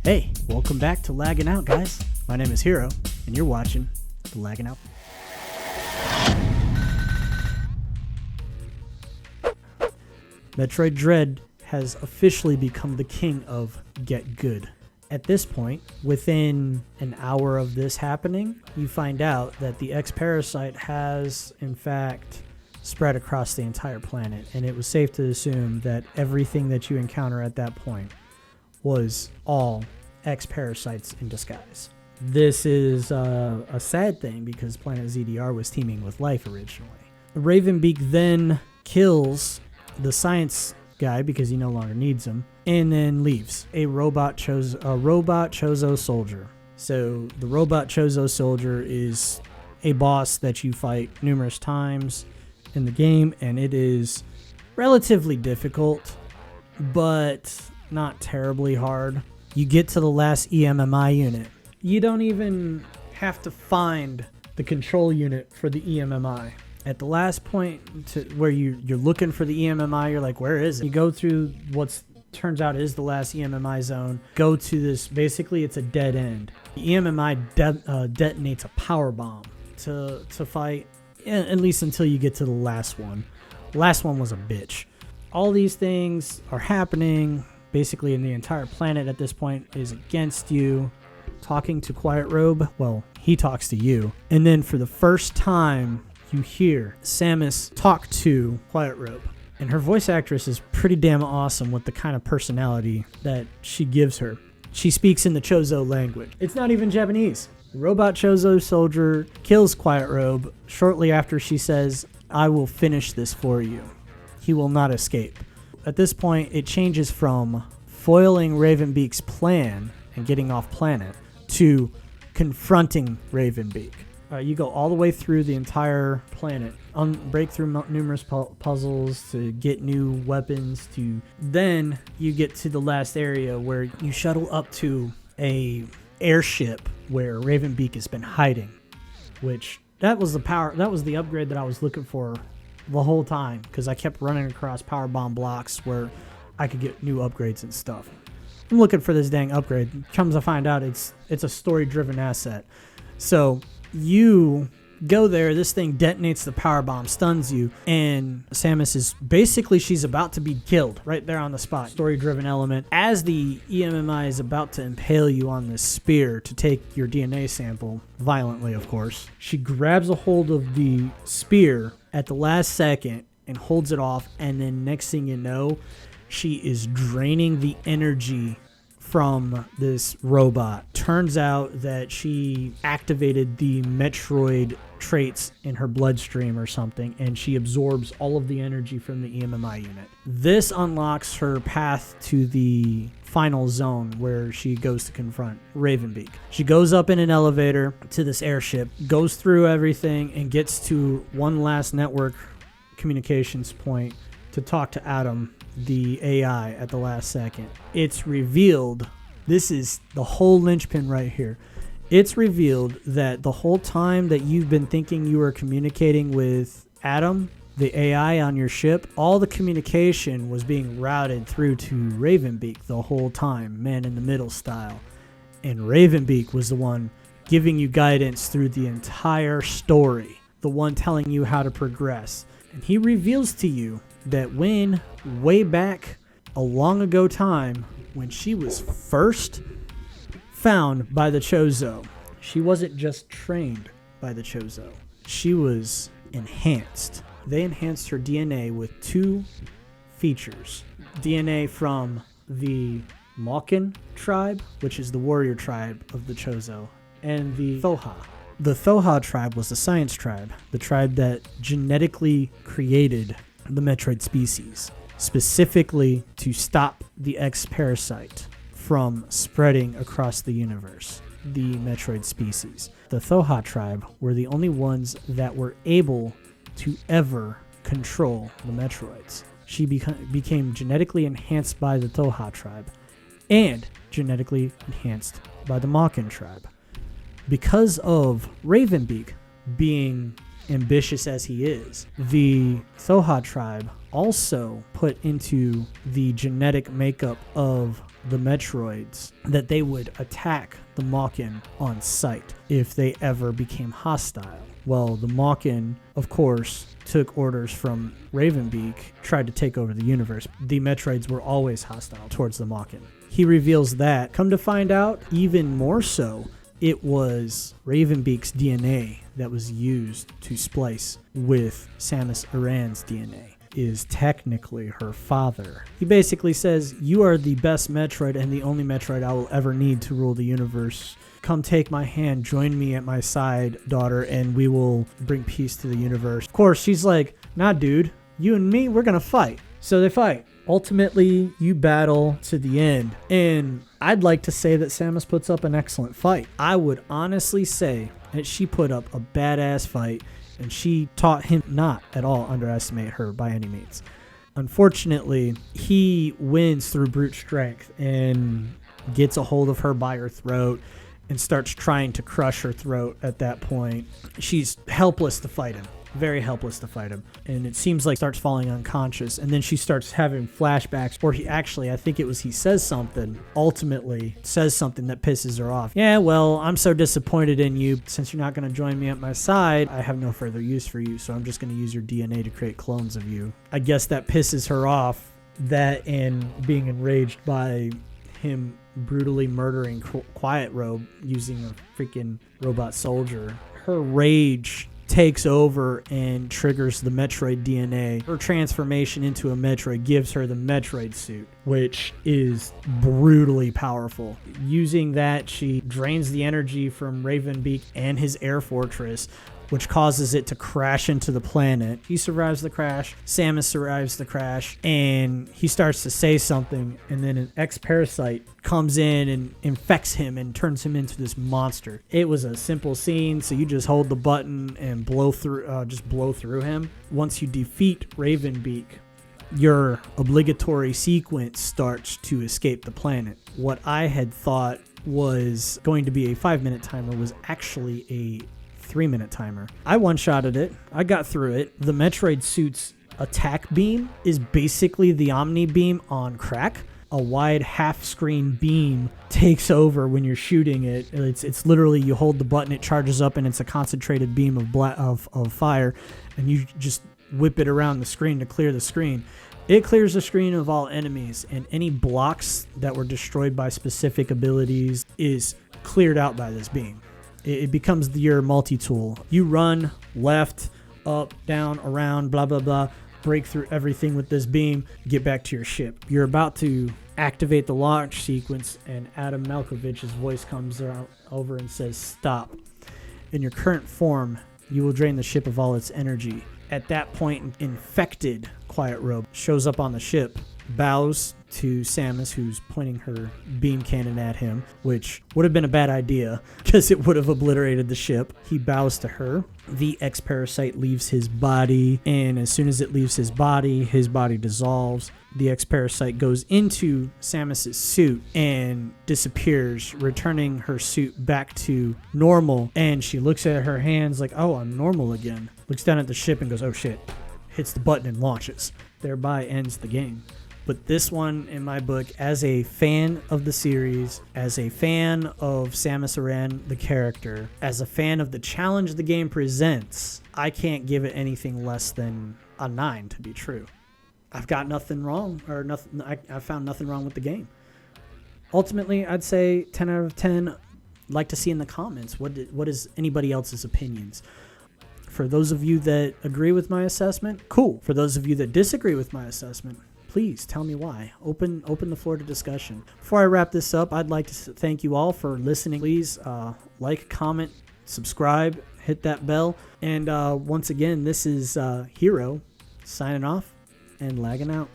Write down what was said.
Hey, welcome back to Laggin Out, guys. My name is Hiro, and you're watching the Laggin Out. Metroid Dread has officially become the king of Get Good. At this point, within an hour of this happening, you find out that the X-Parasite has, in fact, spread across the entire planet, and it was safe to assume that everything that you encounter at that point was all X-Parasites in disguise. This is a sad thing because Planet ZDR was teeming with life originally. Ravenbeak then kills the science guy because he no longer needs him, and then leaves. A robot Chozo soldier. So the robot Chozo soldier is a boss that you fight numerous times in the game, and it is relatively difficult, but not terribly hard. You get to the last EMMI unit. You don't even have to find the control unit for the EMMI. At the last point where you're looking for the EMMI, you're like, where is it? You go through what turns out is the last EMMI zone. Go to this, basically it's a dead end. The EMMI detonates a power bomb to fight, at least until you get to the last one. The last one was a bitch. All these things are happening. Basically, the entire planet at this point is against you. Talking to Quiet Robe, well, he talks to you. And then for the first time, you hear Samus talk to Quiet Robe. And her voice actress is pretty damn awesome with the kind of personality that she gives her. She speaks in the Chozo language. It's not even Japanese. The robot Chozo soldier kills Quiet Robe shortly after she says, "I will finish this for you. He will not escape." At this point, it changes from foiling Ravenbeak's plan and getting off planet to confronting Ravenbeak. You go all the way through the entire planet, break through numerous puzzles to get new weapons. Then you get to the last area where you shuttle up to a airship where Ravenbeak has been hiding, which that was the upgrade that I was looking for the whole time, because I kept running across power bomb blocks where I could get new upgrades and stuff. I'm looking for this dang upgrade. Comes to find out it's a story-driven asset. So you go there, this thing detonates the power bomb, stuns you, and Samus is basically, she's about to be killed right there on the spot. Story-driven element. As the EMMI is about to impale you on this spear to take your DNA sample, violently of course, she grabs a hold of the spear at the last second and holds it off, and then next thing you know, she is draining the energy from this robot. Turns out that she activated the Metriod traits in her bloodstream or something, and she absorbs all of the energy from the EMMI unit. This unlocks her path to the final zone where she goes to confront Ravenbeak. She goes up in an elevator to this airship, goes through everything, and gets to one last network communications point to talk to Adam, the AI, at the last second. It's revealed, this is the whole linchpin right here. It's revealed that the whole time that you've been thinking you were communicating with Adam, the AI on your ship, all the communication was being routed through to Ravenbeak the whole time, man in the middle style. And Ravenbeak was the one giving you guidance through the entire story, the one telling you how to progress. And he reveals to you that when, way back a long ago time, when she was first found by the Chozo, she wasn't just trained by the Chozo. She was enhanced. They enhanced her DNA with two features. DNA from the Malkin tribe, which is the warrior tribe of the Chozo, and the Thoha. The Thoha tribe was the science tribe, the tribe that genetically created the Metroid species, specifically to stop the X-Parasite from spreading across the universe, the Metroid species. The Thoha tribe were the only ones that were able to ever control the Metroids. She became genetically enhanced by the Thoha tribe and genetically enhanced by the Malkin tribe. Because of Ravenbeak being ambitious as he is, the Thoha tribe also put into the genetic makeup of the Metroids that they would attack the Mawkin on sight if they ever became hostile. Well, the Mawkin, of course, took orders from Ravenbeak, tried to take over the universe. The Metroids were always hostile towards the Mawkin. He reveals that. Come to find out, even more so, it was Ravenbeak's DNA that was used to splice with Samus Aran's DNA. Is technically her father. He basically says, you are the best Metroid and the only Metroid I will ever need to rule the universe. Come take my hand, join me at my side, daughter, and we will bring peace to the universe. Of course, she's like, nah, dude, you and me, we're gonna fight. So they fight. Ultimately, you battle to the end. And I'd like to say that Samus puts up an excellent fight. I would honestly say that she put up a badass fight, and she taught him not at all underestimate her by any means. Unfortunately, he wins through brute strength and gets a hold of her by her throat and starts trying to crush her throat at that point. She's helpless to fight him. Very helpless to fight him. And it seems like starts falling unconscious. And then she starts having flashbacks, or I think it was he says something, ultimately says something that pisses her off. Yeah, well, I'm so disappointed in you. Since you're not going to join me at my side, I have no further use for you. So I'm just going to use your DNA to create clones of you. I guess that pisses her off. That and being enraged by him brutally murdering Quiet Robe using a freaking robot soldier. Her rage takes over and triggers the Metroid DNA. Her transformation into a Metroid gives her the Metroid suit, which is brutally powerful. Using that, she drains the energy from Ravenbeak and his air fortress, which causes it to crash into the planet. He survives the crash, Samus survives the crash, and he starts to say something, and then an ex-parasite comes in and infects him and turns him into this monster. It was a simple scene, so you just hold the button and blow through him. Once you defeat Ravenbeak, your obligatory sequence starts to escape the planet. What I had thought was going to be a 5-minute timer was actually a 3-minute timer. I one-shotted it. I got through it. The Metroid suit's attack beam is basically the Omni beam on crack. A wide half-screen beam takes over when you're shooting it. It's literally you hold the button, it charges up, and it's a concentrated beam of fire, and you just whip it around the screen to clear the screen. It clears the screen of all enemies, and any blocks that were destroyed by specific abilities is cleared out by this beam. It becomes your multi-tool. You run left, up, down, around, blah, blah, blah, break through everything with this beam, get back to your ship. You're about to activate the launch sequence, and Adam Malkovich's voice comes over and says, stop. In your current form, you will drain the ship of all its energy. At that point, infected Quiet Robe shows up on the ship, bows to Samus, who's pointing her beam cannon at him, which would have been a bad idea because it would have obliterated the ship. He bows to her. The ex-parasite leaves his body, and as soon as it leaves his body dissolves. The ex-parasite goes into Samus's suit and disappears, returning her suit back to normal, and she looks at her hands like, oh, I'm normal again. Looks down at the ship and goes, oh shit. Hits the button and launches. Thereby ends the game. But this one, in my book, as a fan of the series, as a fan of Samus Aran, the character, as a fan of the challenge the game presents, I can't give it anything less than a 9 to be true. I've got nothing wrong, or nothing. I found nothing wrong with the game. Ultimately, I'd say 10 out of 10. I'd like to see in the comments what is anybody else's opinions. For those of you that agree with my assessment, cool. For those of you that disagree with my assessment, please tell me why. Open the floor to discussion. Before I wrap this up, I'd like to thank you all for listening. Please like, comment, subscribe, hit that bell. And once again, this is Hiro signing off and lagging out.